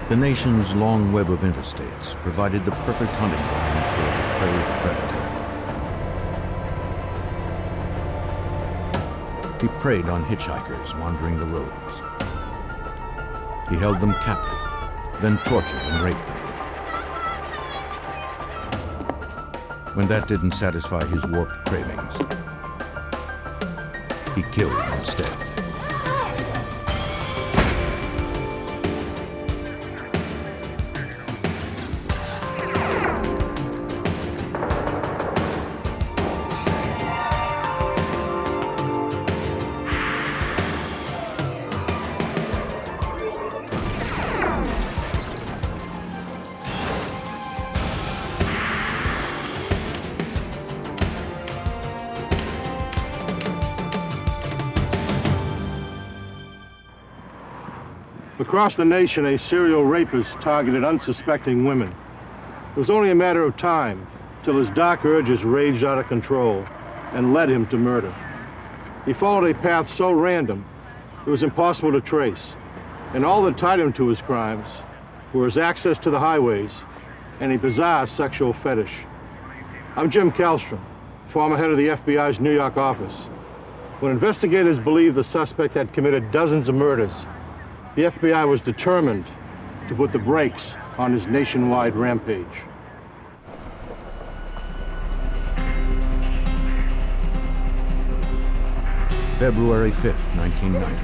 The nation's long web of interstates provided the perfect hunting ground for a depraved predator. He preyed on hitchhikers wandering the roads. He held them captive, then tortured and raped them. When that didn't satisfy his warped cravings, he killed instead. Across the nation, a serial rapist targeted unsuspecting women. It was only a matter of time till his dark urges raged out of control and led him to murder. He followed a path so random it was impossible to trace, and all that tied him to his crimes were his access to the highways and a bizarre sexual fetish. I'm Jim Calstrom, former head of the FBI's New York office. When investigators believed the suspect had committed dozens of murders, the FBI was determined to put the brakes on his nationwide rampage. February 5th, 1990.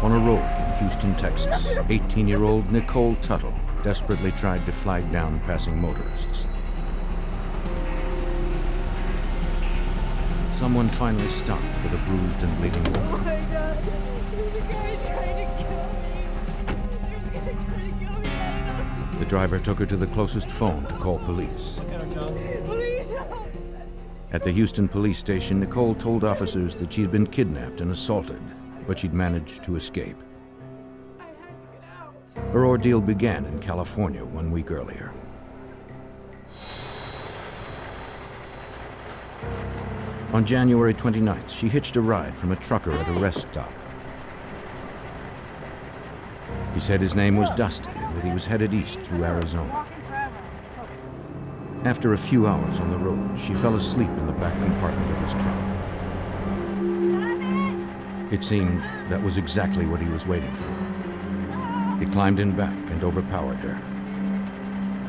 On a road in Houston, Texas, 18-year-old Nicole Tuttle desperately tried to flag down passing motorists. Someone finally stopped for the bruised and bleeding woman. Oh my God, there's a guy trying to kill me. The driver took her to the closest phone to call police. Please help. At the Houston police station, Nicole told officers that she'd been kidnapped and assaulted, but she'd managed to escape. I have to get out. Her ordeal began in California 1 week earlier. On January 29th, she hitched a ride from a trucker at a rest stop. He said his name was Dusty and that he was headed east through Arizona. After a few hours on the road, she fell asleep in the back compartment of his truck. It seemed that was exactly what he was waiting for. He climbed in back and overpowered her.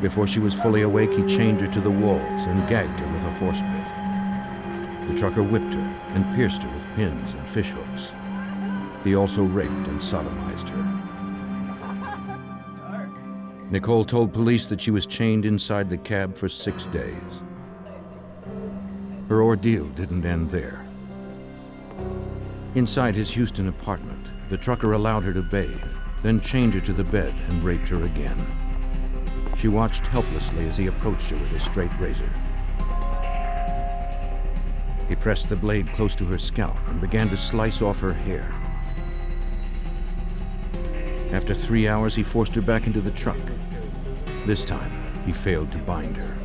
Before she was fully awake, he chained her to the walls and gagged her with a horse bit. The trucker whipped her and pierced her with pins and fishhooks. He also raped and sodomized her. Nicole told police that she was chained inside the cab for 6 days. Her ordeal didn't end there. Inside his Houston apartment, the trucker allowed her to bathe, then chained her to the bed and raped her again. She watched helplessly as he approached her with a straight razor. He pressed the blade close to her scalp and began to slice off her hair. After 3 hours, he forced her back into the truck. This time, he failed to bind her.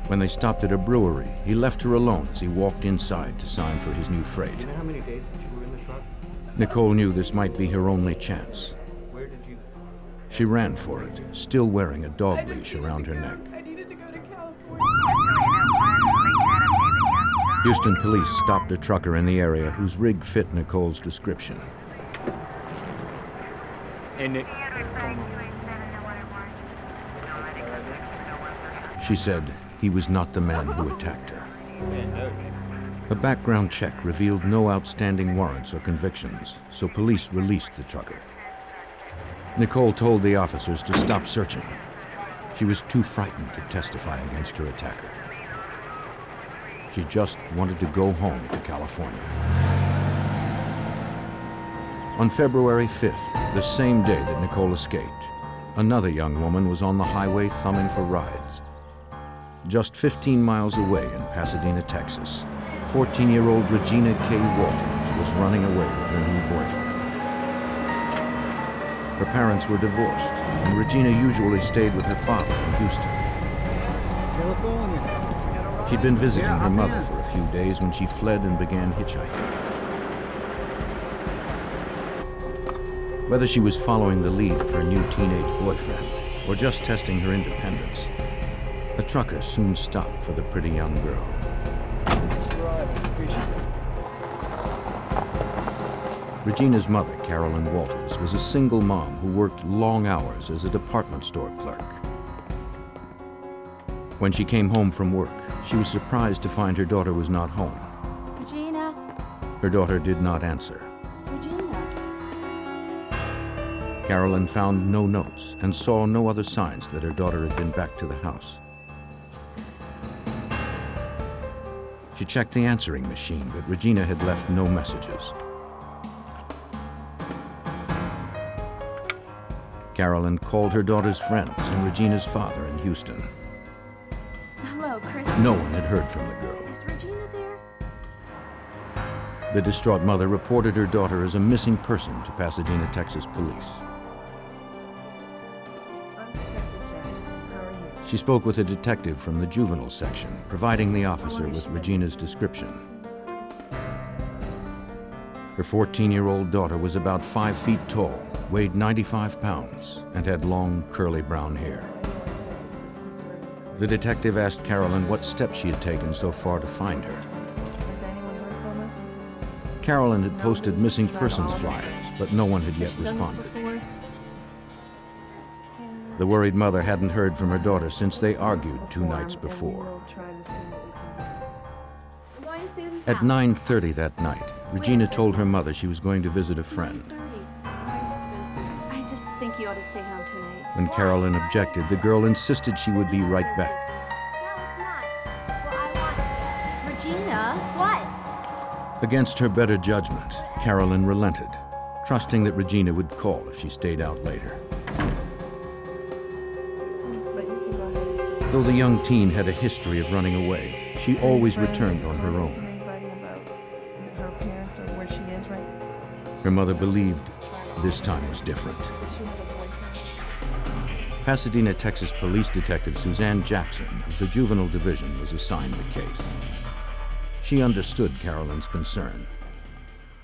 When they stopped at a brewery, he left her alone as he walked inside to sign for his new freight. Do you know how many days that you were in the truck? Nicole knew this might be her only chance. Where did you... She ran for it, still wearing a dog leash around her neck. I needed to go to California. Houston police stopped a trucker in the area whose rig fit Nicole's description. And it... She said he was not the man who attacked her. A background check revealed no outstanding warrants or convictions, so police released the trucker. Nicole told the officers to stop searching. She was too frightened to testify against her attacker. She just wanted to go home to California. On February 5th, the same day that Nicole escaped, another young woman was on the highway thumbing for rides. Just 15 miles away in Pasadena, Texas, 14-year-old Regina K. Walters was running away with her new boyfriend. Her parents were divorced, and Regina usually stayed with her father in Houston. She'd been visiting her mother for a few days when she fled and began hitchhiking. Whether she was following the lead of her new teenage boyfriend or just testing her independence, a trucker soon stopped for the pretty young girl. Regina's mother, Carolyn Walters, was a single mom who worked long hours as a department store clerk. When she came home from work, she was surprised to find her daughter was not home. Regina? Her daughter did not answer. Regina? Carolyn found no notes and saw no other signs that her daughter had been back to the house. She checked the answering machine, but Regina had left no messages. Carolyn called her daughter's friends and Regina's father in Houston. Hello, Chris. No one had heard from the girl. Is Regina there? The distraught mother reported her daughter as a missing person to Pasadena, Texas police. She spoke with a detective from the juvenile section, providing the officer with Regina's description. Her 14-year-old daughter was about 5 feet tall, weighed 95 pounds, and had long, curly brown hair. The detective asked Carolyn what steps she had taken so far to find her. Has anyone heard from her? Carolyn had posted missing persons flyers, but no one had yet responded. The worried mother hadn't heard from her daughter since they argued 2 nights before. At 9:30 that night, Regina told her mother she was going to visit a friend. I just think you ought to stay home tonight. When Carolyn objected, the girl insisted she would be right back. No, it's not. Well, I want... Regina, what? Against her better judgment, Carolyn relented, trusting that Regina would call if she stayed out later. Though the young teen had a history of running away, she always returned on her own. Anybody about her parents or where she is right now? Her mother believed this time was different. Does she have a boyfriend? Pasadena, Texas police detective Suzanne Jackson of the Juvenile Division was assigned the case. She understood Carolyn's concern.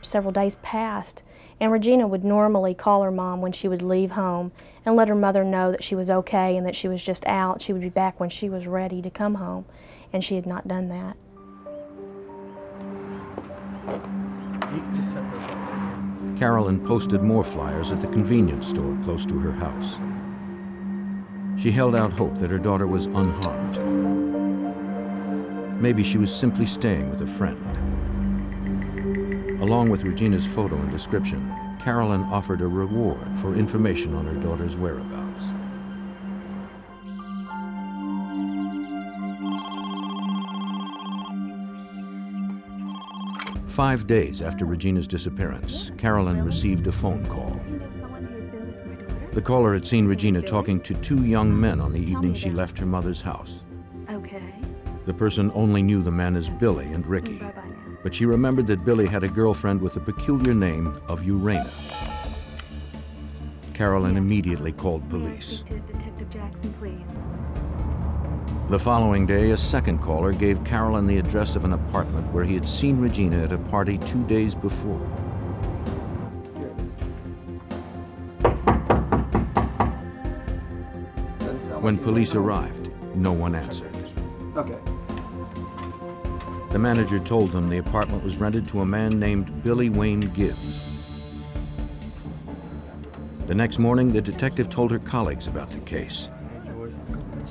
Several days passed, and Regina would normally call her mom when she would leave home and let her mother know that she was okay and that she was just out. She would be back when she was ready to come home, and she had not done that. Carolyn posted more flyers at the convenience store close to her house. She held out hope that her daughter was unharmed. Maybe she was simply staying with a friend. Along with Regina's photo and description, Carolyn offered a reward for information on her daughter's whereabouts. Five days after Regina's disappearance, Carolyn received a phone call. The caller had seen Regina talking to 2 young men on the evening she left her mother's house. Okay. The person only knew the men as Billy and Ricky, but she remembered that Billy had a girlfriend with the peculiar name of Urena. Carolyn immediately called police. Speak to Detective Jackson, please. The following day, a second caller gave Carolyn the address of an apartment where he had seen Regina at a party 2 days before. When police arrived, no one answered. Okay. The manager told them the apartment was rented to a man named Billy Wayne Gibbs. The next morning, the detective told her colleagues about the case.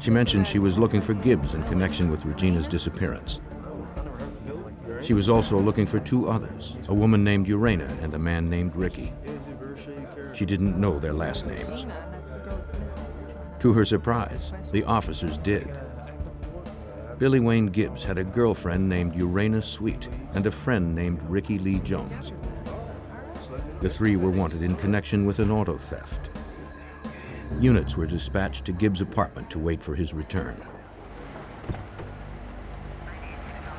She mentioned she was looking for Gibbs in connection with Regina's disappearance. She was also looking for 2 others, a woman named Urena and a man named Ricky. She didn't know their last names. To her surprise, the officers did. Billy Wayne Gibbs had a girlfriend named Urena Sweet and a friend named Ricky Lee Jones. The 3 were wanted in connection with an auto theft. Units were dispatched to Gibbs' apartment to wait for his return.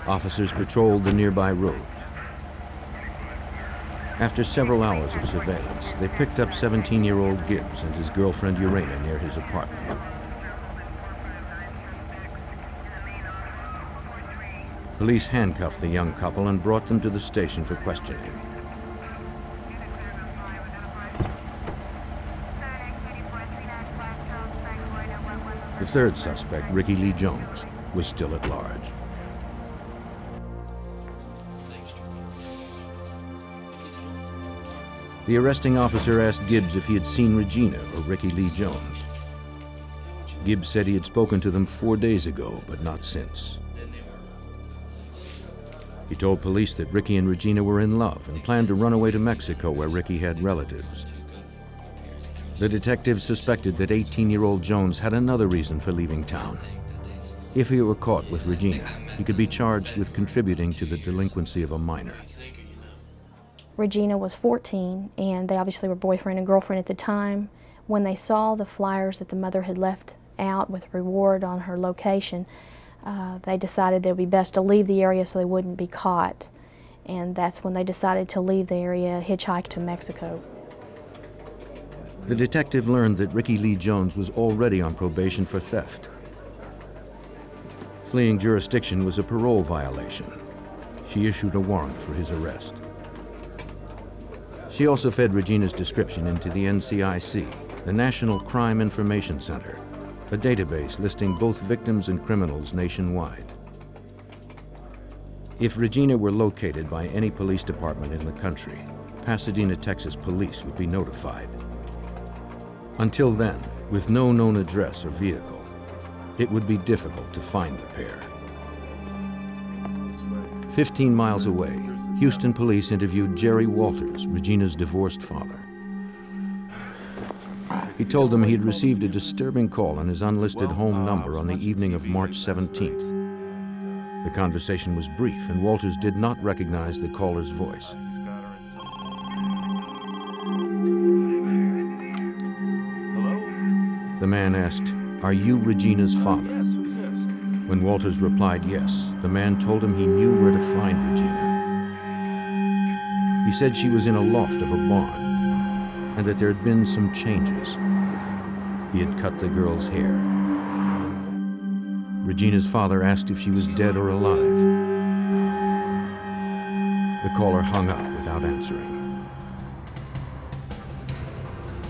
Officers patrolled the nearby road. After several hours of surveillance, they picked up 17-year-old Gibbs and his girlfriend Urena near his apartment. Police handcuffed the young couple and brought them to the station for questioning. The third suspect, Ricky Lee Jones, was still at large. The arresting officer asked Gibbs if he had seen Regina or Ricky Lee Jones. Gibbs said he had spoken to them 4 days ago, but not since. He told police that Ricky and Regina were in love and planned to run away to Mexico, where Ricky had relatives. The detectives suspected that 18-year-old Jones had another reason for leaving town. If he were caught with Regina, he could be charged with contributing to the delinquency of a minor. Regina was 14, and they obviously were boyfriend and girlfriend at the time. When they saw the flyers that the mother had left out with reward on her location, they decided it would be best to leave the area so they wouldn't be caught. And that's when they decided to leave the area, hitchhike to Mexico. The detective learned that Ricky Lee Jones was already on probation for theft. Fleeing jurisdiction was a parole violation. She issued a warrant for his arrest. She also fed Regina's description into the NCIC, the National Crime Information Center, a database listing both victims and criminals nationwide. If Regina were located by any police department in the country, Pasadena, Texas police would be notified. Until then, with no known address or vehicle, it would be difficult to find the pair. 15 miles away, Houston police interviewed Jerry Walters, Regina's divorced father. He told them he had received a disturbing call on his unlisted home number on the evening of March 17th. The conversation was brief, and Walters did not recognize the caller's voice. The man asked, "Are you Regina's father?" When Walters replied yes, the man told him he knew where to find Regina. He said she was in a loft of a barn, and that there had been some changes. He had cut the girl's hair. Regina's father asked if she was dead or alive. The caller hung up without answering.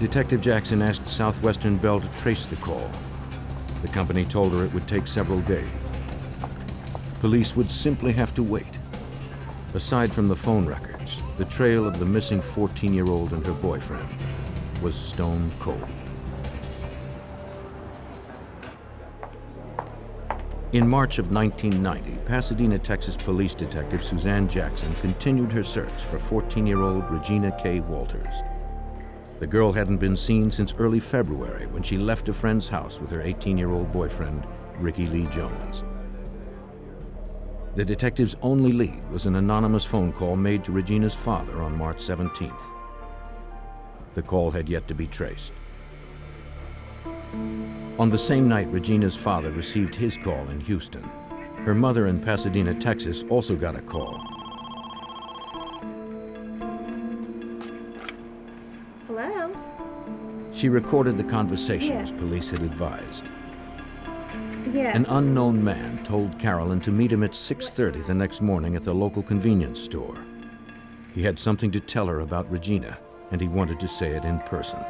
Detective Jackson asked Southwestern Bell to trace the call. The company told her it would take several days. Police would simply have to wait. Aside from the phone records, the trail of the missing 14-year-old and her boyfriend was stone cold. In March of 1990, Pasadena, Texas police detective Suzanne Jackson continued her search for 14-year-old Regina K. Walters. The girl hadn't been seen since early February, when she left a friend's house with her 18-year-old boyfriend, Ricky Lee Jones. The detective's only lead was an anonymous phone call made to Regina's father on March 17th. The call had yet to be traced. On the same night Regina's father received his call in Houston, her mother in Pasadena, Texas, also got a call. Hello? She recorded the conversation as police had advised. Yeah. An unknown man told Carolyn to meet him at 6:30 the next morning at the local convenience store. He had something to tell her about Regina, and he wanted to say it in person.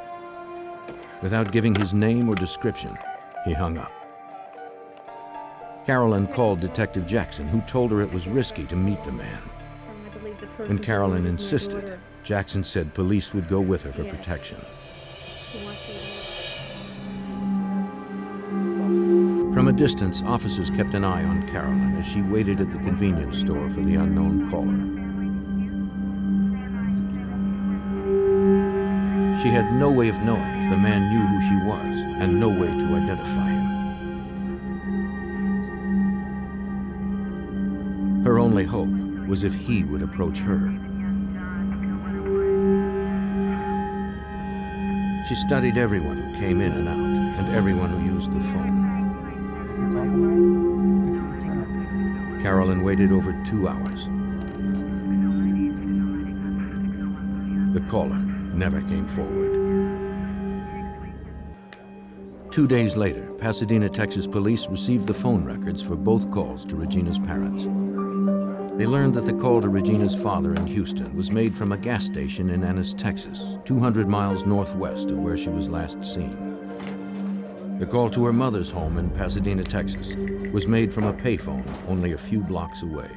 Without giving his name or description, he hung up. Carolyn called Detective Jackson, who told her it was risky to meet the man. When Carolyn insisted, Jackson said police would go with her for protection. From a distance, officers kept an eye on Carolyn as she waited at the convenience store for the unknown caller. She had no way of knowing if the man knew who she was, and no way to identify him. Her only hope was if he would approach her. She studied everyone who came in and out, and everyone who used the phone. Carolyn waited over 2 hours. The caller never came forward. 2 days later, Pasadena, Texas police received the phone records for both calls to Regina's parents. They learned that the call to Regina's father in Houston was made from a gas station in Ennis, Texas, 200 miles northwest of where she was last seen. The call to her mother's home in Pasadena, Texas, was made from a payphone only a few blocks away.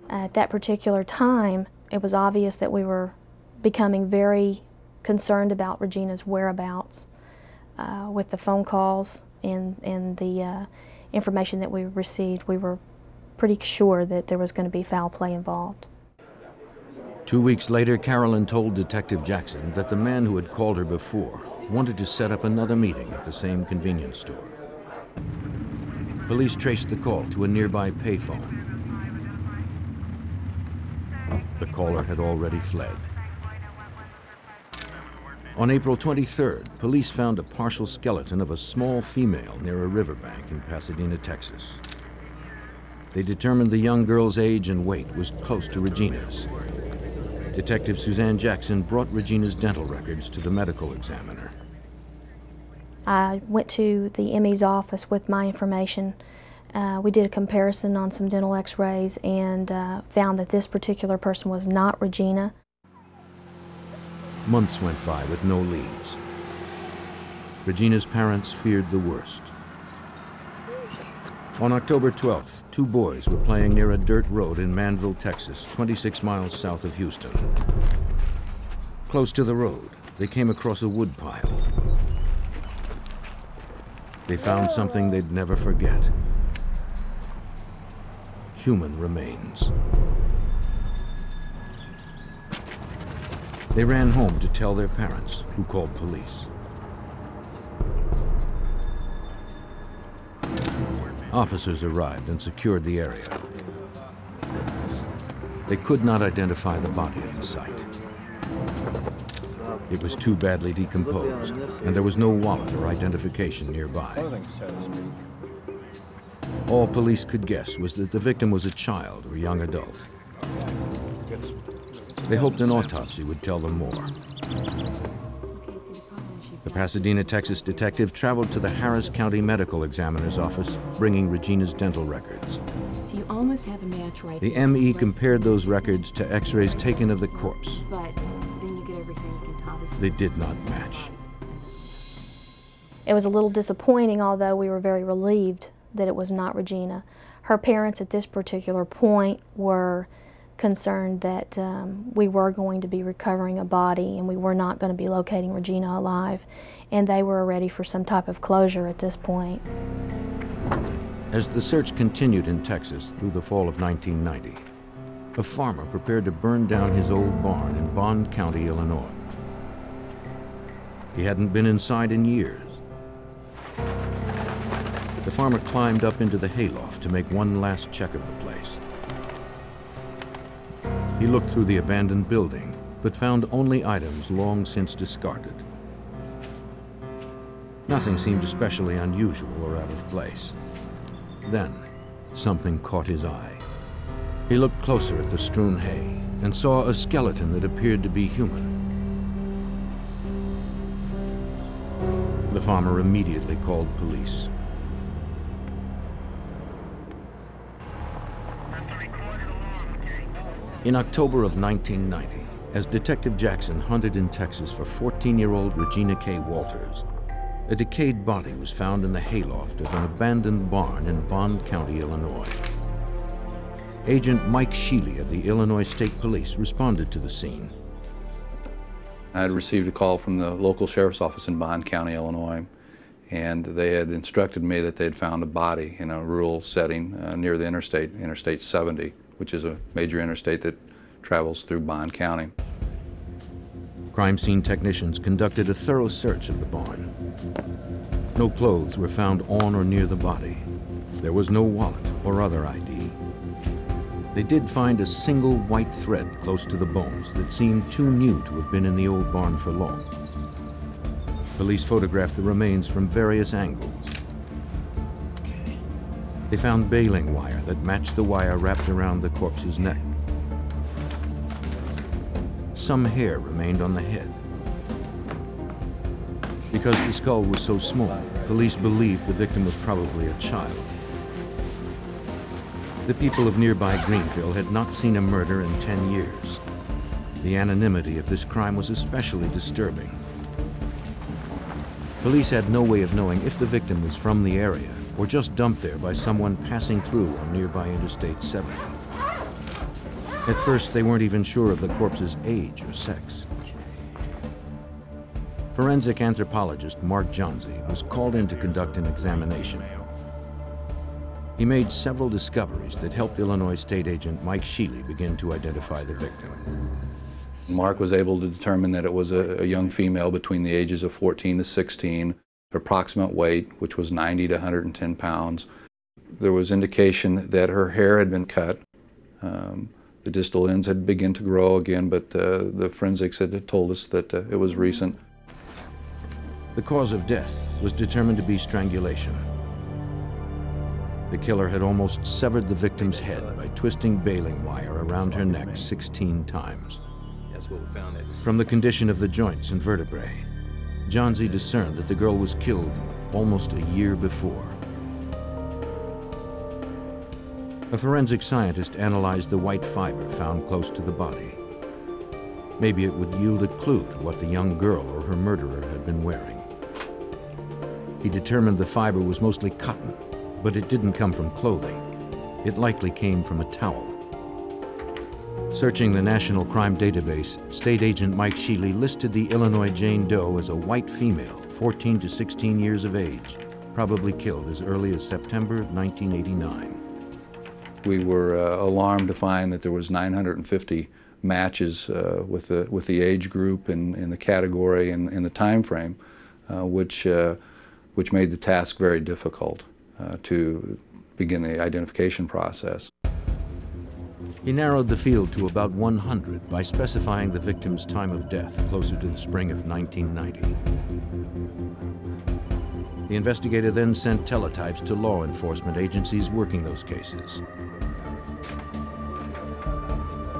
At that particular time, it was obvious that we were becoming very concerned about Regina's whereabouts with the phone calls and the information that we received. We were pretty sure that there was going to be foul play involved. 2 weeks later, Carolyn told Detective Jackson that the man who had called her before wanted to set up another meeting at the same convenience store. Police traced the call to a nearby payphone. The caller had already fled. On April 23rd, police found a partial skeleton of a small female near a riverbank in Pasadena, Texas. They determined the young girl's age and weight was close to Regina's. Detective Suzanne Jackson brought Regina's dental records to the medical examiner. I went to the ME's office with my information. We did a comparison on some dental x-rays and found that this particular person was not Regina. Months went by with no leads. Regina's parents feared the worst. On October 12th, 2 boys were playing near a dirt road in Manville, Texas, 26 miles south of Houston. Close to the road, they came across a wood pile. They found something they'd never forget: human remains. They ran home to tell their parents, who called police. Officers arrived and secured the area. They could not identify the body at the site. It was too badly decomposed, and there was no wallet or identification nearby. All police could guess was that the victim was a child or young adult. They hoped an autopsy would tell them more. The Pasadena, Texas detective traveled to the Harris County Medical Examiner's office, bringing Regina's dental records. So you almost have a match right. The ME compared those records to x-rays taken of the corpse. But then you get everything you can obviously. They did not match. It was a little disappointing, although we were very relieved that it was not Regina. Her parents at this particular point were concerned that we were going to be recovering a body and we were not going to be locating Regina alive, and they were ready for some type of closure at this point. As the search continued in Texas through the fall of 1990, a farmer prepared to burn down his old barn in Bond County, Illinois. He hadn't been inside in years. The farmer climbed up into the hayloft to make one last check of the place. He looked through the abandoned building, but found only items long since discarded. Nothing seemed especially unusual or out of place. Then, something caught his eye. He looked closer at the strewn hay and saw a skeleton that appeared to be human. The farmer immediately called police. In October of 1990, as Detective Jackson hunted in Texas for 14-year-old Regina K. Walters, a decayed body was found in the hayloft of an abandoned barn in Bond County, Illinois. Agent Mike Sheely of the Illinois State Police responded to the scene. I had received a call from the local sheriff's office in Bond County, Illinois, and they had instructed me that they had found a body in a rural setting near the interstate, Interstate 70, which is a major interstate that travels through Bond County. Crime scene technicians conducted a thorough search of the barn. No clothes were found on or near the body. There was no wallet or other ID. They did find a single white thread close to the bones that seemed too new to have been in the old barn for long. Police photographed the remains from various angles. They found baling wire that matched the wire wrapped around the corpse's neck. Some hair remained on the head. Because the skull was so small, police believed the victim was probably a child. The people of nearby Greenville had not seen a murder in 10 years. The anonymity of this crime was especially disturbing. Police had no way of knowing if the victim was from the area or just dumped there by someone passing through on nearby Interstate 70. At first, they weren't even sure of the corpse's age or sex. Forensic anthropologist Mark Johnsey was called in to conduct an examination. He made several discoveries that helped Illinois State Agent Mike Sheely begin to identify the victim. Mark was able to determine that it was a young female between the ages of 14 to 16, her approximate weight, which was 90 to 110 pounds. There was indication that her hair had been cut. The distal ends had begun to grow again, but the forensics had told us that it was recent. The cause of death was determined to be strangulation. The killer had almost severed the victim's head by twisting baling wire around her neck 16 times. That's what we found. From the condition of the joints and vertebrae, Johnsey discerned that the girl was killed almost a year before. A forensic scientist analyzed the white fiber found close to the body. Maybe it would yield a clue to what the young girl or her murderer had been wearing. He determined the fiber was mostly cotton, but it didn't come from clothing. It likely came from a towel. Searching the National Crime Database, State Agent Mike Sheely listed the Illinois Jane Doe as a white female, 14 to 16 years of age, probably killed as early as September 1989. We were alarmed to find that there was 950 matches with the age group and the category and the time frame, which made the task very difficult to begin the identification process. He narrowed the field to about 100 by specifying the victim's time of death closer to the spring of 1990. The investigator then sent teletypes to law enforcement agencies working those cases.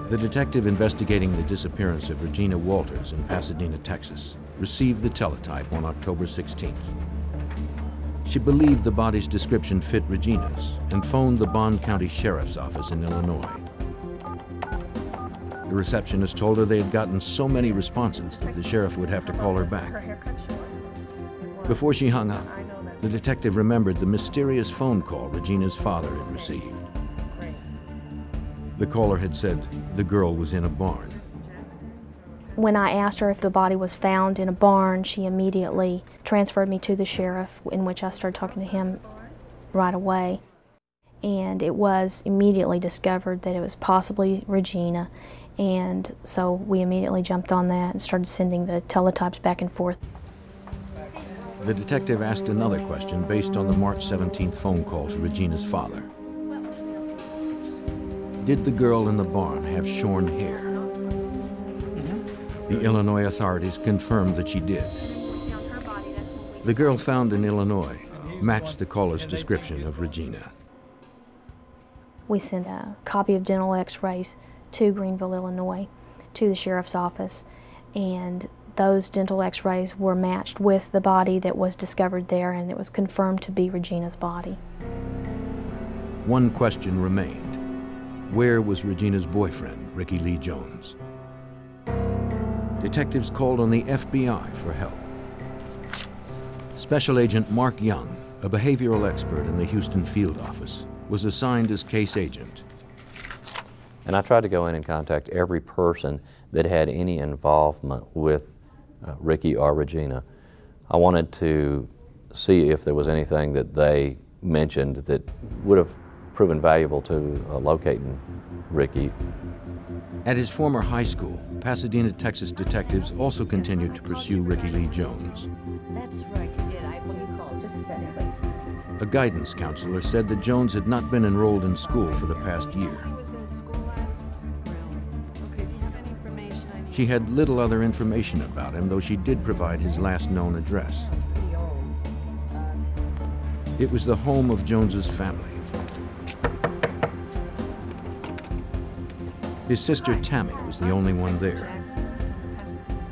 The detective investigating the disappearance of Regina Walters in Pasadena, Texas, received the teletype on October 16th. She believed the body's description fit Regina's and phoned the Bond County Sheriff's Office in Illinois. The receptionist told her they had gotten so many responses that the sheriff would have to call her back. Before she hung up, the detective remembered the mysterious phone call Regina's father had received. The caller had said the girl was in a barn. When I asked her if the body was found in a barn, she immediately transferred me to the sheriff, in which I started talking to him right away. And it was immediately discovered that it was possibly Regina, and so we immediately jumped on that and started sending the teletypes back and forth. The detective asked another question based on the March 17th phone call to Regina's father. Did the girl in the barn have shorn hair? The Illinois authorities confirmed that she did. The girl found in Illinois matched the caller's description of Regina. We sent a copy of dental x-rays to Greenville, Illinois, to the sheriff's office, and those dental x-rays were matched with the body that was discovered there, and it was confirmed to be Regina's body. One question remained. Where was Regina's boyfriend, Ricky Lee Jones? Detectives called on the FBI for help. Special Agent Mark Young, a behavioral expert in the Houston field office, was assigned as case agent. And I tried to go in and contact every person that had any involvement with Ricky or Regina. I wanted to see if there was anything that they mentioned that would have proven valuable to locating Ricky. At his former high school, Pasadena, Texas detectives also continued to pursue Ricky Lee Jones. That's right, you did. When you called, just a second, please. A guidance counselor said that Jones had not been enrolled in school for the past year. He was in school last. Okay, do you have any information I need? She had little other information about him, though she did provide his last known address. It's pretty old. It was the home of Jones's family. His sister Tammy was the only one there.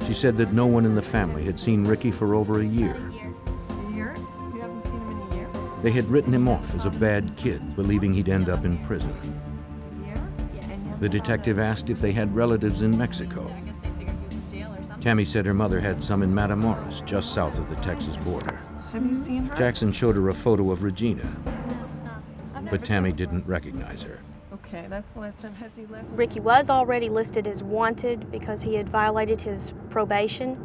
She said that no one in the family had seen Ricky for over a year. A year? You haven't seen him in a year? They had written him off as a bad kid, believing he'd end up in prison. A year? Yeah, and The detective asked if they had relatives in Mexico. I guess they figured he was in jail or something. Tammy said her mother had some in Matamoros, just south of the Texas border. Have you seen her? Jackson showed her a photo of Regina, but Tammy didn't recognize her. Okay, that's the last time. Has he left? Ricky was already listed as wanted because he had violated his probation.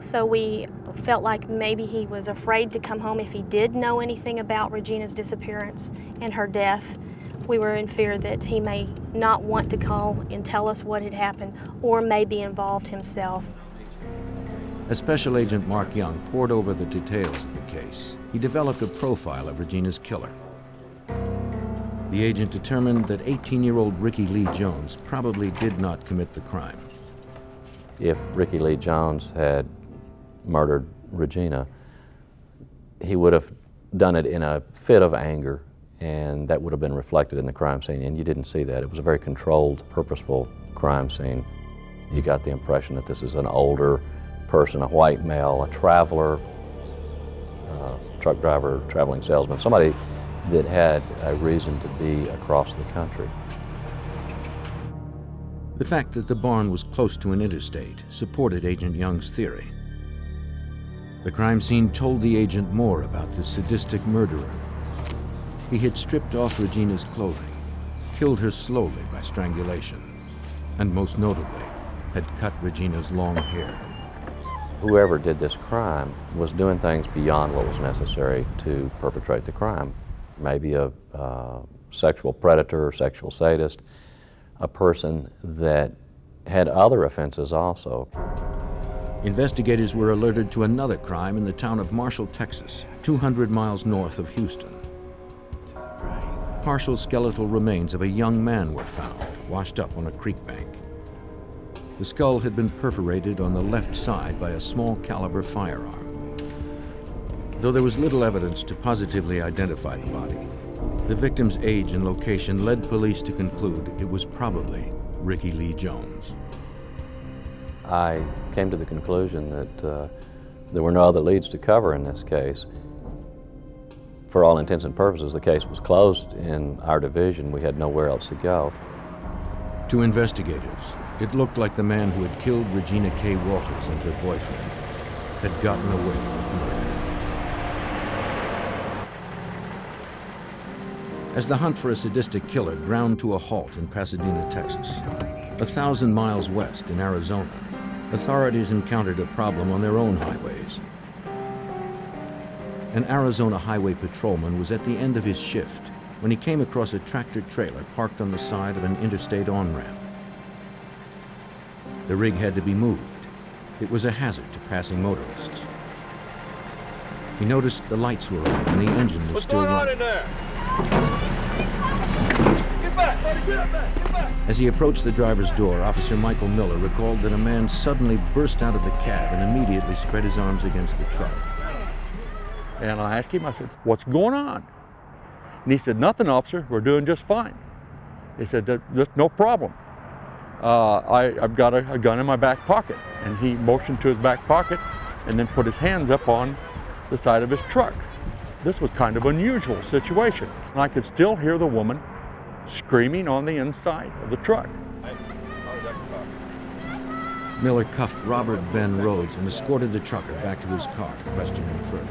So we felt like maybe he was afraid to come home if he did know anything about Regina's disappearance and her death. We were in fear that he may not want to call and tell us what had happened or may be involved himself. As Special Agent Mark Young pored over the details of the case, he developed a profile of Regina's killer. The agent determined that 18-year-old Ricky Lee Jones probably did not commit the crime. If Ricky Lee Jones had murdered Regina, he would have done it in a fit of anger, and that would have been reflected in the crime scene, and you didn't see that. It was a very controlled, purposeful crime scene. You got the impression that this is an older person, a white male, a traveler, truck driver, traveling salesman, somebody that had a reason to be across the country. The fact that the barn was close to an interstate supported Agent Young's theory. The crime scene told the agent more about the sadistic murderer. He had stripped off Regina's clothing, killed her slowly by strangulation, and most notably, had cut Regina's long hair. Whoever did this crime was doing things beyond what was necessary to perpetrate the crime. Maybe a sexual predator, sexual sadist, a person that had other offenses also. Investigators were alerted to another crime in the town of Marshall, Texas, 200 miles north of Houston. Partial skeletal remains of a young man were found, washed up on a creek bank. The skull had been perforated on the left side by a small caliber firearm. Though there was little evidence to positively identify the body, the victim's age and location led police to conclude it was probably Ricky Lee Jones. I came to the conclusion that there were no other leads to cover in this case. For all intents and purposes, the case was closed in our division. We had nowhere else to go. To investigators, it looked like the man who had killed Regina K. Walters and her boyfriend had gotten away with murder. As the hunt for a sadistic killer ground to a halt in Pasadena, Texas, 1,000 miles west in Arizona, authorities encountered a problem on their own highways. An Arizona highway patrolman was at the end of his shift when he came across a tractor-trailer parked on the side of an interstate on-ramp. The rig had to be moved. It was a hazard to passing motorists. He noticed the lights were on and the engine was still running. Get back, buddy, get back, get back! As he approached the driver's door, Officer Michael Miller recalled that a man suddenly burst out of the cab and immediately spread his arms against the truck. And I asked him, I said, "What's going on?" And he said, "Nothing, officer, we're doing just fine." He said, "Just no problem. I've got a gun in my back pocket." And he motioned to his back pocket and then put his hands up on the side of his truck. This was kind of an unusual situation. And I could still hear the woman screaming on the inside of the truck. Miller cuffed Robert Ben Rhodes and escorted the trucker back to his car to question him further.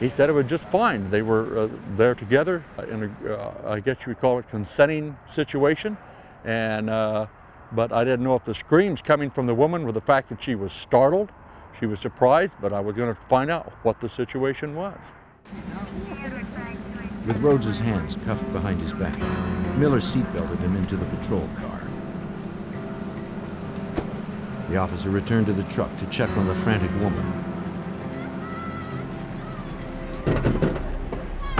He said it was just fine. They were there together in a, I guess you would call it, consenting situation. And, but I didn't know if the screams coming from the woman were the fact that she was startled, she was surprised, but I was going to find out what the situation was. With Rhodes's hands cuffed behind his back, Miller seatbelted him into the patrol car. The officer returned to the truck to check on the frantic woman.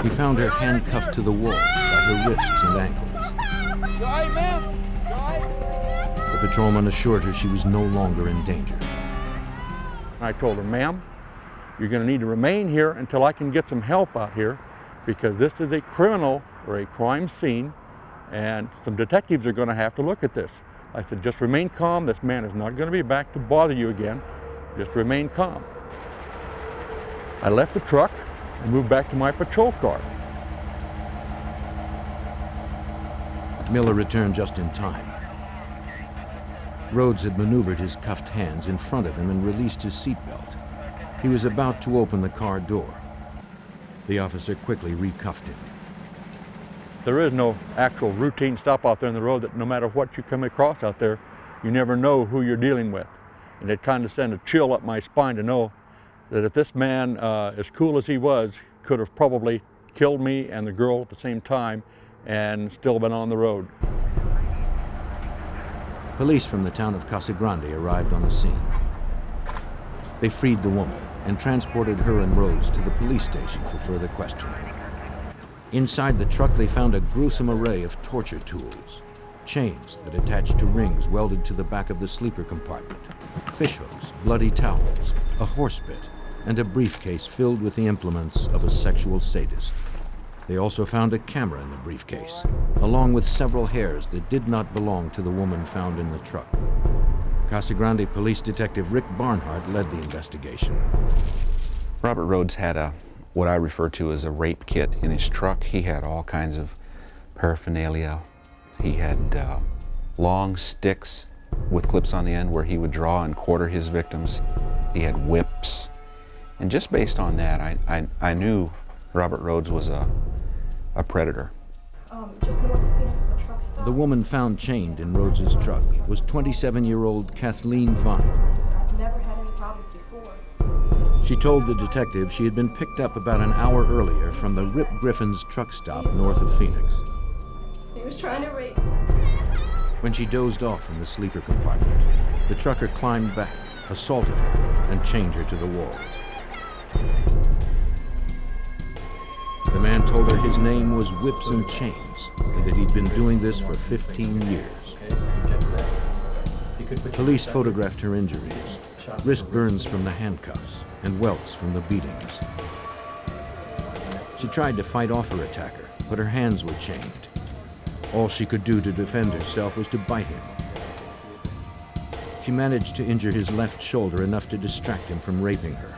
He found her handcuffed to the walls by her wrists and ankles. The patrolman assured her she was no longer in danger. I told her, "Ma'am, you're going to need to remain here until I can get some help out here, because this is a criminal or a crime scene, and some detectives are going to have to look at this." I said, "Just remain calm. This man is not going to be back to bother you again. Just remain calm." I left the truck and moved back to my patrol car. Miller returned just in time. Rhodes had maneuvered his cuffed hands in front of him and released his seatbelt. He was about to open the car door. The officer quickly recuffed him. There is no actual routine stop out there in the road that no matter what you come across out there, you never know who you're dealing with. And it kind of sent a chill up my spine to know that if this man, as cool as he was, could have probably killed me and the girl at the same time and still been on the road. Police from the town of Casa Grande arrived on the scene. They freed the woman and transported her and Rhodes to the police station for further questioning. Inside the truck, they found a gruesome array of torture tools. Chains that attached to rings welded to the back of the sleeper compartment, fishhooks, bloody towels, a horse bit, and a briefcase filled with the implements of a sexual sadist. They also found a camera in the briefcase, along with several hairs that did not belong to the woman found in the truck. Casa Grande Police Detective Rick Barnhart led the investigation. Robert Rhodes had what I refer to as a rape kit in his truck. He had all kinds of paraphernalia. He had long sticks with clips on the end where he would draw and quarter his victims. He had whips. And just based on that, I knew Robert Rhodes was a predator. Just north of Phoenix, the truck stopped. The woman found chained in Rhodes's truck was 27-year-old Kathleen Vine. I've never had any problems before. She told the detective she had been picked up about an hour earlier from the Rip Griffin's truck stop north of Phoenix. He was trying to rape. When she dozed off in the sleeper compartment, the trucker climbed back, assaulted her, and chained her to the walls. The man told her his name was Whips and Chains, and that he'd been doing this for 15 years. Police photographed her injuries, wrist burns from the handcuffs, and welts from the beatings. She tried to fight off her attacker, but her hands were chained. All she could do to defend herself was to bite him. She managed to injure his left shoulder enough to distract him from raping her.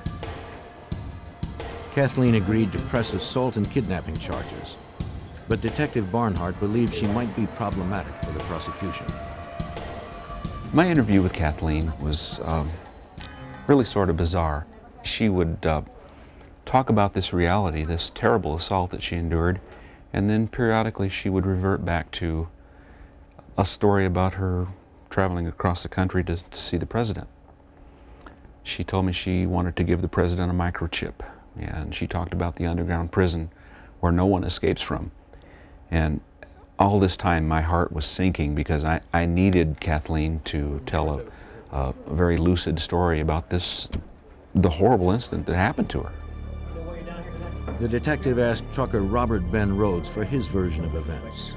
Kathleen agreed to press assault and kidnapping charges, but Detective Barnhart believed she might be problematic for the prosecution. My interview with Kathleen was really sort of bizarre. She would talk about this reality, this terrible assault that she endured, and then periodically she would revert back to a story about her traveling across the country to see the president. She told me she wanted to give the president a microchip, and she talked about the underground prison where no one escapes from. And all this time my heart was sinking because I needed Kathleen to tell a very lucid story about the horrible incident that happened to her. The detective asked trucker Robert Ben Rhodes for his version of events.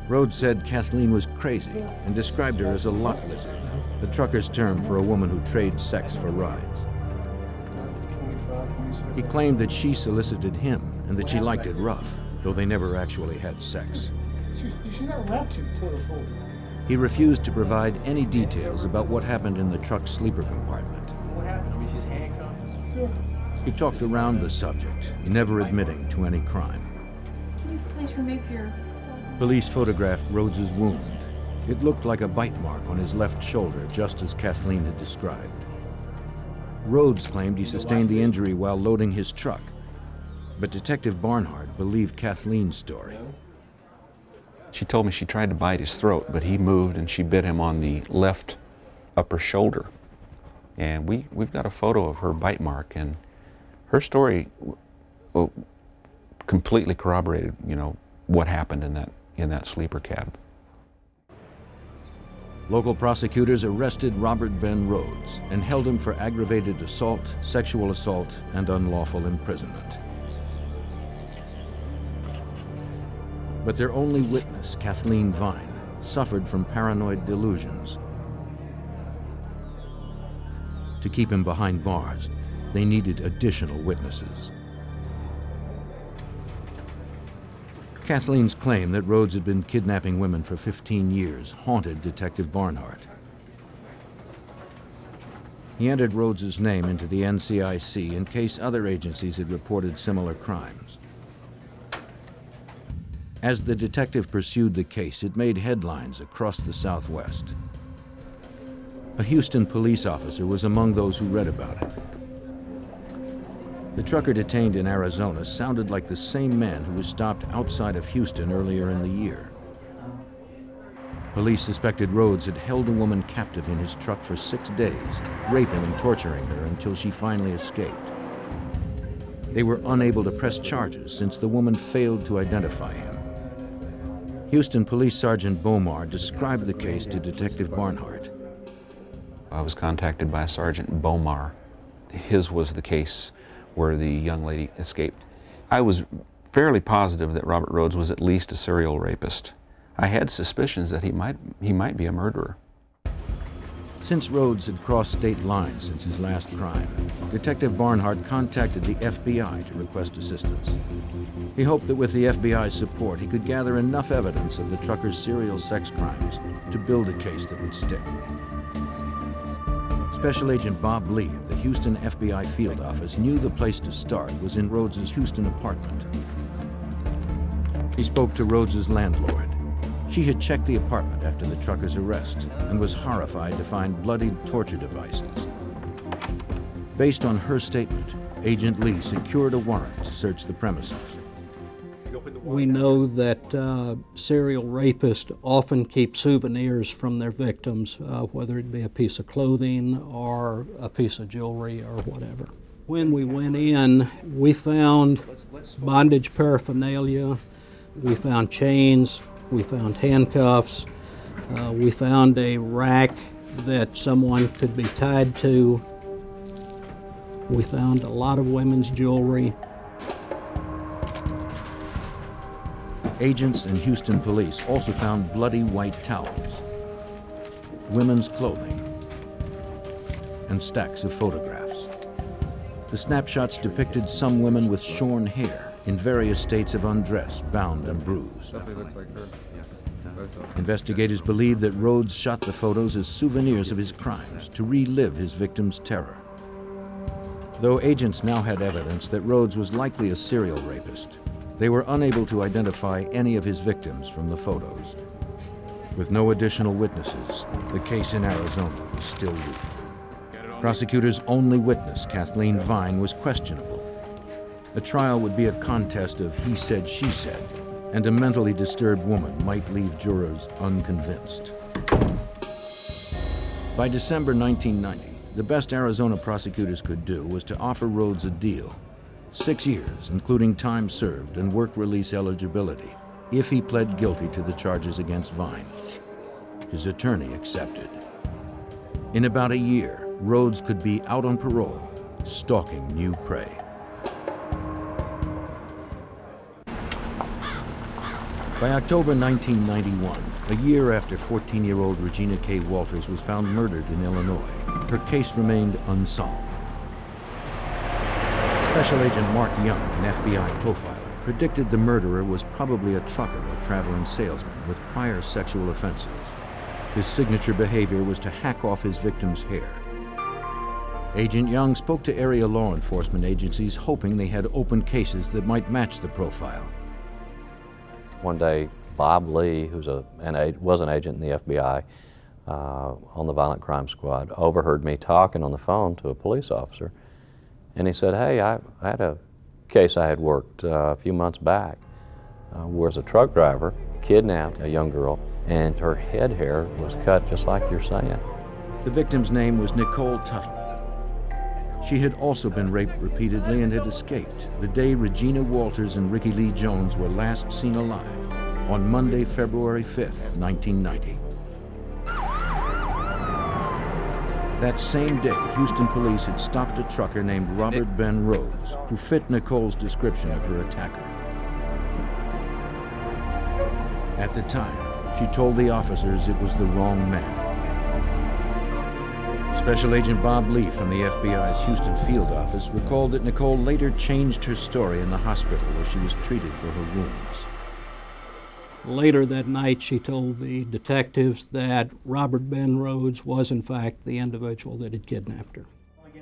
Rhodes said Kathleen was crazy and described her as a lot lizard, the trucker's term for a woman who trades sex for rides. He claimed that she solicited him and that she liked it rough, though they never actually had sex. He refused to provide any details about what happened in the truck's sleeper compartment. He talked around the subject, never admitting to any crime. Can you please remove your... Police photographed Rhodes's wound. It looked like a bite mark on his left shoulder, just as Kathleen had described. Rhodes claimed he sustained the injury while loading his truck, but Detective Barnhart believed Kathleen's story. She told me she tried to bite his throat, but he moved and she bit him on the left upper shoulder. And we've got a photo of her bite mark, and her story completely corroborated, what happened in that sleeper cab. Local prosecutors arrested Robert Ben Rhodes and held him for aggravated assault, sexual assault, and unlawful imprisonment. But their only witness, Kathleen Vine, suffered from paranoid delusions. To keep him behind bars, they needed additional witnesses. Kathleen's claim that Rhodes had been kidnapping women for 15 years haunted Detective Barnhart. He entered Rhodes's name into the NCIC in case other agencies had reported similar crimes. As the detective pursued the case, it made headlines across the Southwest. A Houston police officer was among those who read about it. The trucker detained in Arizona sounded like the same man who was stopped outside of Houston earlier in the year. Police suspected Rhodes had held a woman captive in his truck for 6 days, raping and torturing her until she finally escaped. They were unable to press charges since the woman failed to identify him. Houston Police Sergeant Bomar described the case to Detective Barnhart. I was contacted by Sergeant Bomar. His was the case where the young lady escaped. I was fairly positive that Robert Rhodes was at least a serial rapist. I had suspicions that he might be a murderer. Since Rhodes had crossed state lines since his last crime, Detective Barnhart contacted the FBI to request assistance. He hoped that with the FBI's support, he could gather enough evidence of the trucker's serial sex crimes to build a case that would stick. Special Agent Bob Lee of the Houston FBI field office knew the place to start was in Rhodes's Houston apartment. He spoke to Rhodes's landlord. She had checked the apartment after the trucker's arrest and was horrified to find bloodied torture devices. Based on her statement, Agent Lee secured a warrant to search the premises. We know that serial rapists often keep souvenirs from their victims, whether it be a piece of clothing or a piece of jewelry or whatever. When we went in, we found bondage paraphernalia, we found chains, we found handcuffs, we found a rack that someone could be tied to. We found a lot of women's jewelry. Agents and Houston police also found bloody white towels, women's clothing, and stacks of photographs. The snapshots depicted some women with shorn hair in various states of undress, bound and bruised. Investigators believe that Rhodes shot the photos as souvenirs of his crimes to relive his victims' terror. Though agents now had evidence that Rhodes was likely a serial rapist, they were unable to identify any of his victims from the photos. With no additional witnesses, the case in Arizona was still weak. Prosecutors' only witness, Kathleen Vine, was questionable. The trial would be a contest of he said, she said, and a mentally disturbed woman might leave jurors unconvinced. By December 1990, the best Arizona prosecutors could do was to offer Rhodes a deal. 6 years, including time served and work release eligibility, if he pled guilty to the charges against Vine. His attorney accepted. In about a year, Rhodes could be out on parole, stalking new prey. By October 1991, a year after 14-year-old Regina K. Walters was found murdered in Illinois, her case remained unsolved. Special Agent Mark Young, an FBI profiler, predicted the murderer was probably a trucker or traveling salesman with prior sexual offenses. His signature behavior was to hack off his victim's hair. Agent Young spoke to area law enforcement agencies hoping they had open cases that might match the profile. One day, Bob Lee, who was an agent in the FBI on the Violent Crime Squad, overheard me talking on the phone to a police officer. And he said, hey, I had a case I had worked a few months back where a truck driver kidnapped a young girl and her head hair was cut just like you're saying. The victim's name was Nicole Tuttle. She had also been raped repeatedly and had escaped the day Regina Walters and Ricky Lee Jones were last seen alive, on Monday, February 5th, 1990. That same day, Houston police had stopped a trucker named Robert Ben Rhodes, who fit Nicole's description of her attacker. At the time, she told the officers it was the wrong man. Special Agent Bob Lee from the FBI's Houston field office recalled that Nicole later changed her story in the hospital where she was treated for her wounds. Later that night, she told the detectives that Robert Ben Rhodes was, in fact, the individual that had kidnapped her.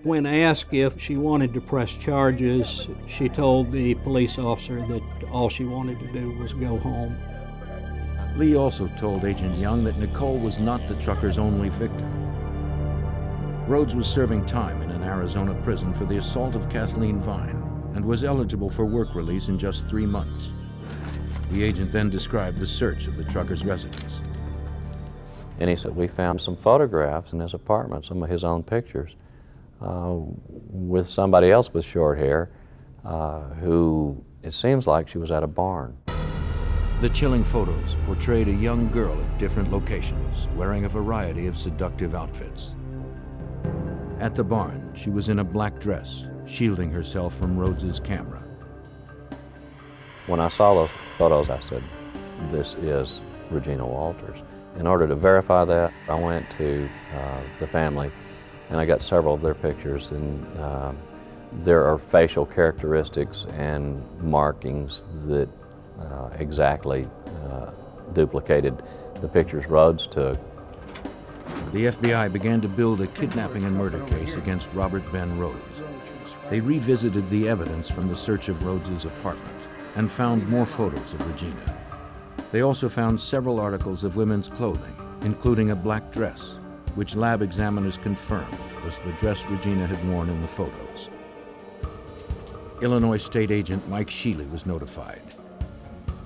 When asked if she wanted to press charges, she told the police officer that all she wanted to do was go home. Lee also told Agent Young that Nicole was not the trucker's only victim. Rhodes was serving time in an Arizona prison for the assault of Kathleen Vine and was eligible for work release in just 3 months. The agent then described the search of the trucker's residence. And he said, we found some photographs in his apartment, some of his own pictures, with somebody else with short hair who, it seems like she was at a barn. The chilling photos portrayed a young girl at different locations, wearing a variety of seductive outfits. At the barn, she was in a black dress, shielding herself from Rhodes's camera. When I saw those photos, I said, this is Regina Walters. In order to verify that, I went to the family and I got several of their pictures, and there are facial characteristics and markings that exactly duplicated the pictures Rhodes took. The FBI began to build a kidnapping and murder case against Robert Ben Rhodes. They revisited the evidence from the search of Rhodes's apartment and found more photos of Regina. They also found several articles of women's clothing, including a black dress, which lab examiners confirmed was the dress Regina had worn in the photos. Illinois State Agent Mike Sheely was notified.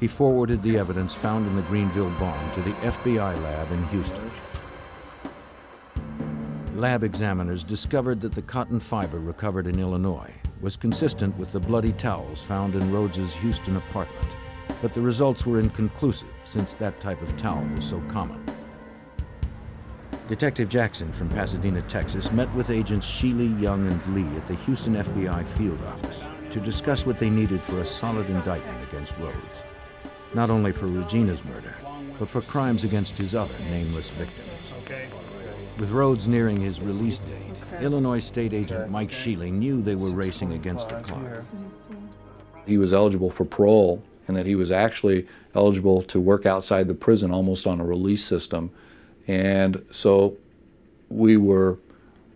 He forwarded the evidence found in the Greenville barn to the FBI lab in Houston. Lab examiners discovered that the cotton fiber recovered in Illinois was consistent with the bloody towels found in Rhodes's Houston apartment, but the results were inconclusive since that type of towel was so common. Detective Jackson from Pasadena, Texas, met with agents Sheely, Young, and Lee at the Houston FBI field office to discuss what they needed for a solid indictment against Rhodes, not only for Regina's murder, but for crimes against his other nameless victims. With Rhodes nearing his release date, Illinois State Agent Mike Sheely knew they were racing against the clock. He was eligible for parole, and that he was actually eligible to work outside the prison almost on a release system. And so we were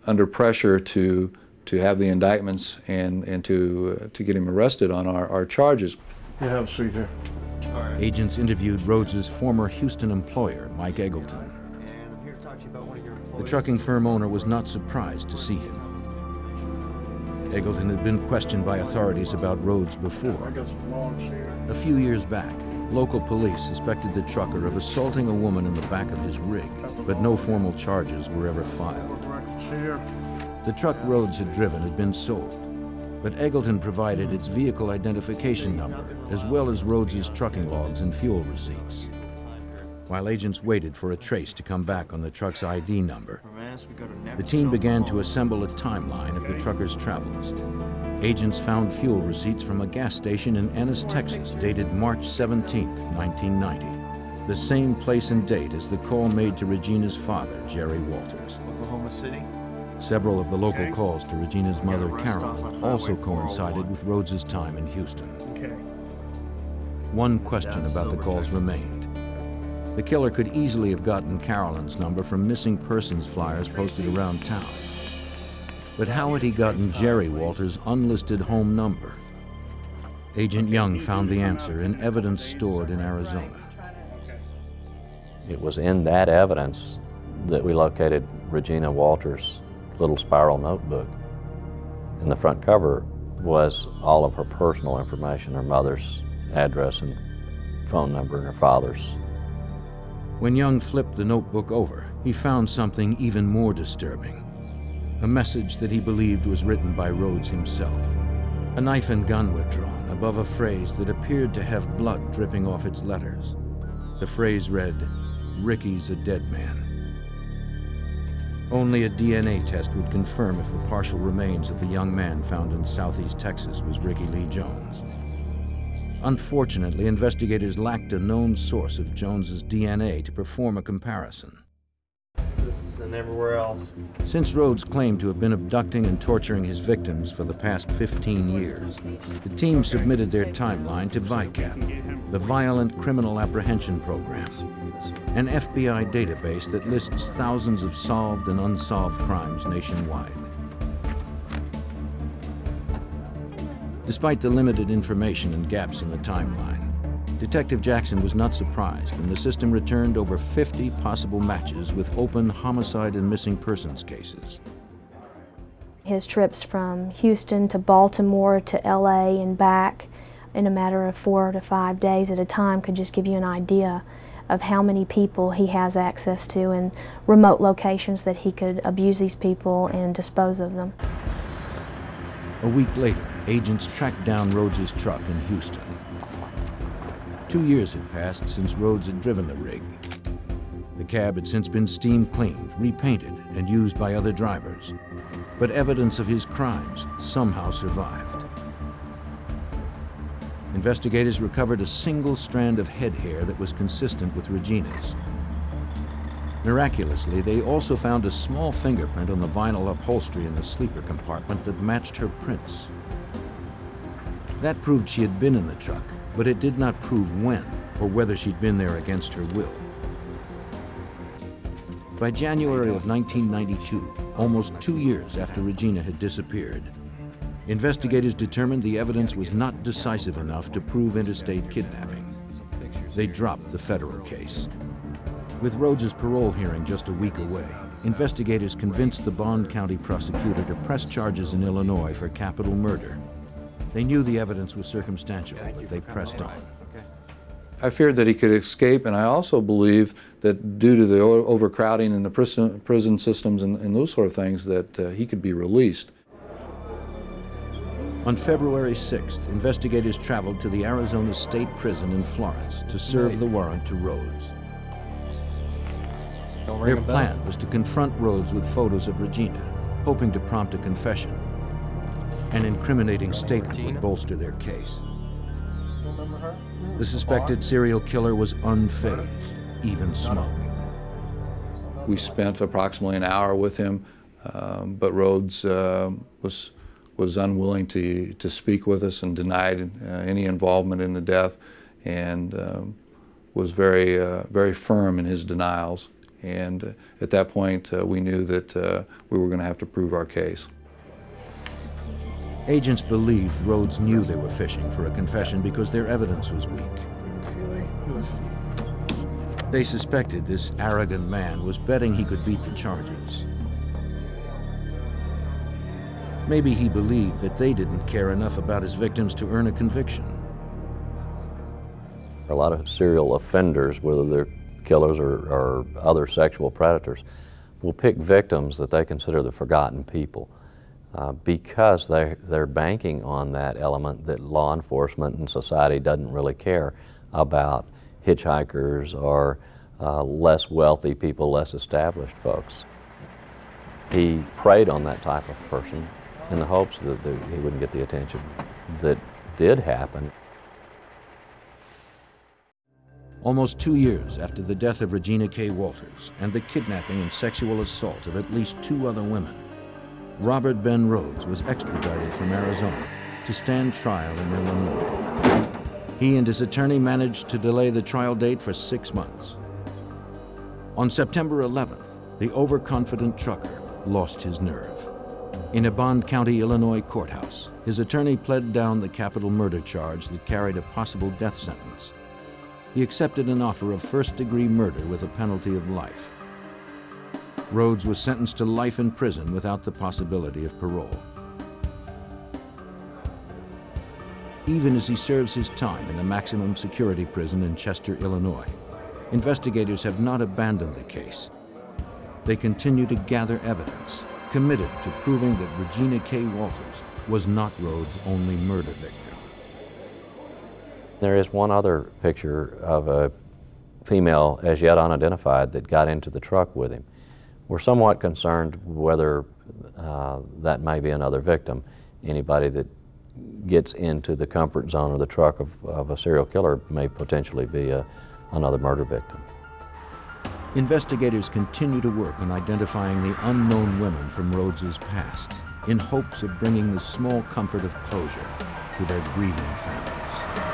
under pressure to have the indictments and to get him arrested on our charges. You have a seat here. Agents interviewed Rhodes's former Houston employer, Mike Eggleton. The trucking firm owner was not surprised to see him. Eggleton had been questioned by authorities about Rhodes before. A few years back, local police suspected the trucker of assaulting a woman in the back of his rig, but no formal charges were ever filed. The truck Rhodes had driven had been sold, but Eggleton provided its vehicle identification number, as well as Rhodes's trucking logs and fuel receipts. While agents waited for a trace to come back on the truck's ID number, the team began to assemble a timeline of the trucker's travels. Agents found fuel receipts from a gas station in Ennis, Texas, dated March 17, 1990, the same place and date as the call made to Regina's father, Jerry Walters. Oklahoma City. Several of the local calls to Regina's mother, Carolyn, also coincided with Rhodes's time in Houston. One question about the calls remained. The killer could easily have gotten Carolyn's number from missing persons flyers posted around town. But how had he gotten Jerry Walters' unlisted home number? Agent Young found the answer in evidence stored in Arizona. It was in that evidence that we located Regina Walters' little spiral notebook. And the front cover was all of her personal information, her mother's address and phone number, and her father's. When Young flipped the notebook over, he found something even more disturbing. A message that he believed was written by Rhodes himself. A knife and gun were drawn above a phrase that appeared to have blood dripping off its letters. The phrase read, "Ricky's a dead man." Only a DNA test would confirm if the partial remains of the young man found in southeast Texas was Ricky Lee Jones. Unfortunately, investigators lacked a known source of Jones's DNA to perform a comparison. And everywhere else. Since Rhodes claimed to have been abducting and torturing his victims for the past 15 years, the team submitted their timeline to VICAP, the Violent Criminal Apprehension Program, an FBI database that lists thousands of solved and unsolved crimes nationwide. Despite the limited information and gaps in the timeline, Detective Jackson was not surprised when the system returned over 50 possible matches with open homicide and missing persons cases. His trips from Houston to Baltimore to LA and back in a matter of 4 to 5 days at a time could just give you an idea of how many people he has access to and remote locations that he could abuse these people and dispose of them. A week later, agents tracked down Rhodes's truck in Houston. 2 years had passed since Rhodes had driven the rig. The cab had since been steam cleaned, repainted, and used by other drivers. But evidence of his crimes somehow survived. Investigators recovered a single strand of head hair that was consistent with Regina's. Miraculously, they also found a small fingerprint on the vinyl upholstery in the sleeper compartment that matched her prints. That proved she had been in the truck, but it did not prove when or whether she'd been there against her will. By January of 1992, almost 2 years after Regina had disappeared, investigators determined the evidence was not decisive enough to prove interstate kidnapping. They dropped the federal case. With Rhodes's parole hearing just a week away, investigators convinced the Bond County prosecutor to press charges in Illinois for capital murder. They knew the evidence was circumstantial, but they pressed on. I feared that he could escape, and I also believe that due to the overcrowding in the prison systems and those sort of things, that he could be released. On February 6th, investigators traveled to the Arizona State Prison in Florence to serve the warrant to Rhodes. Their plan was to confront Rhodes with photos of Regina, hoping to prompt a confession. An incriminating statement would bolster their case. The suspected serial killer was unfazed, even smug. We spent approximately an hour with him, but Rhodes was unwilling to speak with us and denied any involvement in the death, and was very firm in his denials. And at that point, we knew that we were going to have to prove our case. Agents believed Rhodes knew they were fishing for a confession because their evidence was weak. They suspected this arrogant man was betting he could beat the charges. Maybe he believed that they didn't care enough about his victims to earn a conviction. A lot of serial offenders, whether they're killers or other sexual predators, will pick victims that they consider the forgotten people. Because they're banking on that element that law enforcement and society doesn't really care about hitchhikers or less wealthy people, less established folks. He preyed on that type of person in the hopes that he wouldn't get the attention that did happen. Almost 2 years after the death of Regina K. Walters and the kidnapping and sexual assault of at least 2 other women, Robert Ben Rhodes was extradited from Arizona to stand trial in Illinois. He and his attorney managed to delay the trial date for 6 months. On September 11th, the overconfident trucker lost his nerve. In a Bond County, Illinois courthouse, his attorney pled down the capital murder charge that carried a possible death sentence. He accepted an offer of first-degree murder with a penalty of life. Rhodes was sentenced to life in prison without the possibility of parole. Even as he serves his time in the maximum security prison in Chester, Illinois, investigators have not abandoned the case. They continue to gather evidence, committed to proving that Regina K. Walters was not Rhodes' only murder victim. There is one other picture of a female as yet unidentified that got into the truck with him. We're somewhat concerned whether that may be another victim. Anybody that gets into the comfort zone of the truck of a serial killer may potentially be another murder victim. Investigators continue to work on identifying the unknown women from Rhodes's past in hopes of bringing the small comfort of closure to their grieving families.